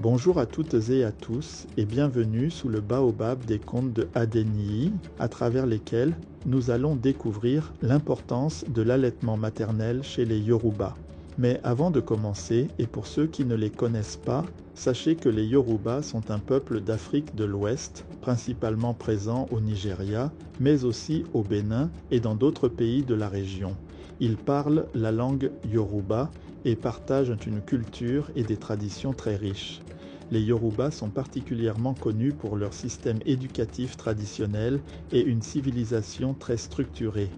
Bonjour à toutes et à tous et bienvenue sous le baobab des contes de Adeniyi, à travers lesquels nous allons découvrir l'importance de l'allaitement maternel chez les Yoruba. Mais avant de commencer, et pour ceux qui ne les connaissent pas, sachez que les Yoruba sont un peuple d'Afrique de l'Ouest, principalement présent au Nigeria, mais aussi au Bénin et dans d'autres pays de la région. Ils parlent la langue Yoruba et partagent une culture et des traditions très riches. Les Yoruba sont particulièrement connus pour leur système éducatif traditionnel et une civilisation très structurée.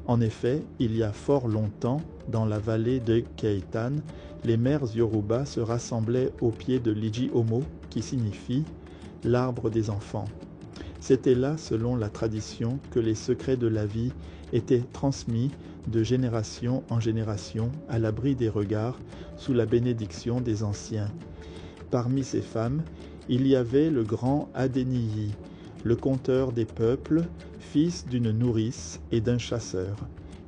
En effet, il y a fort longtemps, dans la vallée de Keitan, les mères Yoruba se rassemblaient au pied de l'Iji Omo, qui signifie « l'arbre des enfants ». C'était là, selon la tradition, que les secrets de la vie étaient transmis de génération en génération à l'abri des regards, sous la bénédiction des anciens. Parmi ces femmes, il y avait le grand Adeniyi, le conteur des peuples, fils d'une nourrice et d'un chasseur.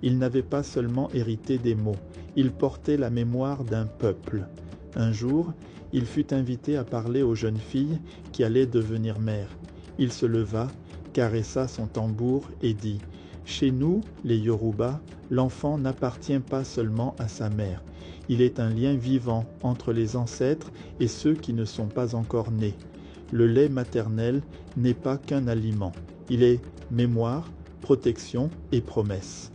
Il n'avait pas seulement hérité des mots, il portait la mémoire d'un peuple. Un jour, il fut invité à parler aux jeunes filles qui allaient devenir mères. Il se leva, caressa son tambour et dit « Chez nous, les Yoruba, l'enfant n'appartient pas seulement à sa mère. Il est un lien vivant entre les ancêtres et ceux qui ne sont pas encore nés. Le lait maternel n'est pas qu'un aliment. Il est mémoire, protection et promesse. »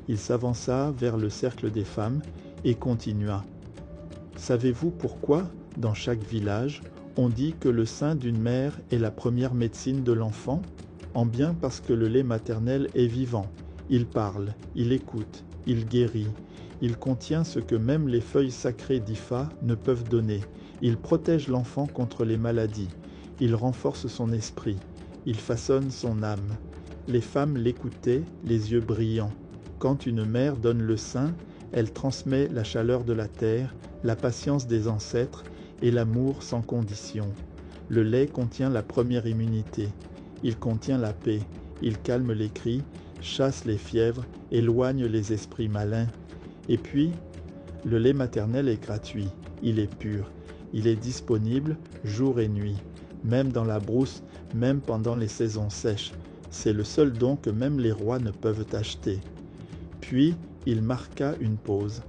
Il s'avança vers le cercle des femmes et continua. « Savez-vous pourquoi, dans chaque village, on dit que le sein d'une mère est la première médecine de l'enfant? En bien parce que le lait maternel est vivant. Il parle, il écoute, il guérit. Il contient ce que même les feuilles sacrées d'Ifa ne peuvent donner. Il protège l'enfant contre les maladies. Il renforce son esprit. Il façonne son âme. » Les femmes l'écoutaient, les yeux brillants. Quand une mère donne le sein, elle transmet la chaleur de la terre, la patience des ancêtres et l'amour sans condition. Le lait contient la première immunité. Il contient la paix. Il calme les cris, chasse les fièvres, éloigne les esprits malins. Et puis, le lait maternel est gratuit. Il est pur. Il est disponible jour et nuit, même dans la brousse, même pendant les saisons sèches. C'est le seul don que même les rois ne peuvent acheter. Puis, il marqua une pause.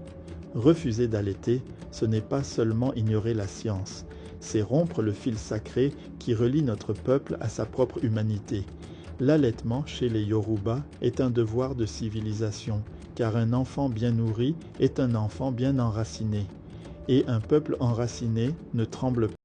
Refuser d'allaiter, ce n'est pas seulement ignorer la science, c'est rompre le fil sacré qui relie notre peuple à sa propre humanité. L'allaitement chez les Yoruba est un devoir de civilisation, car un enfant bien nourri est un enfant bien enraciné. Et un peuple enraciné ne tremble pas.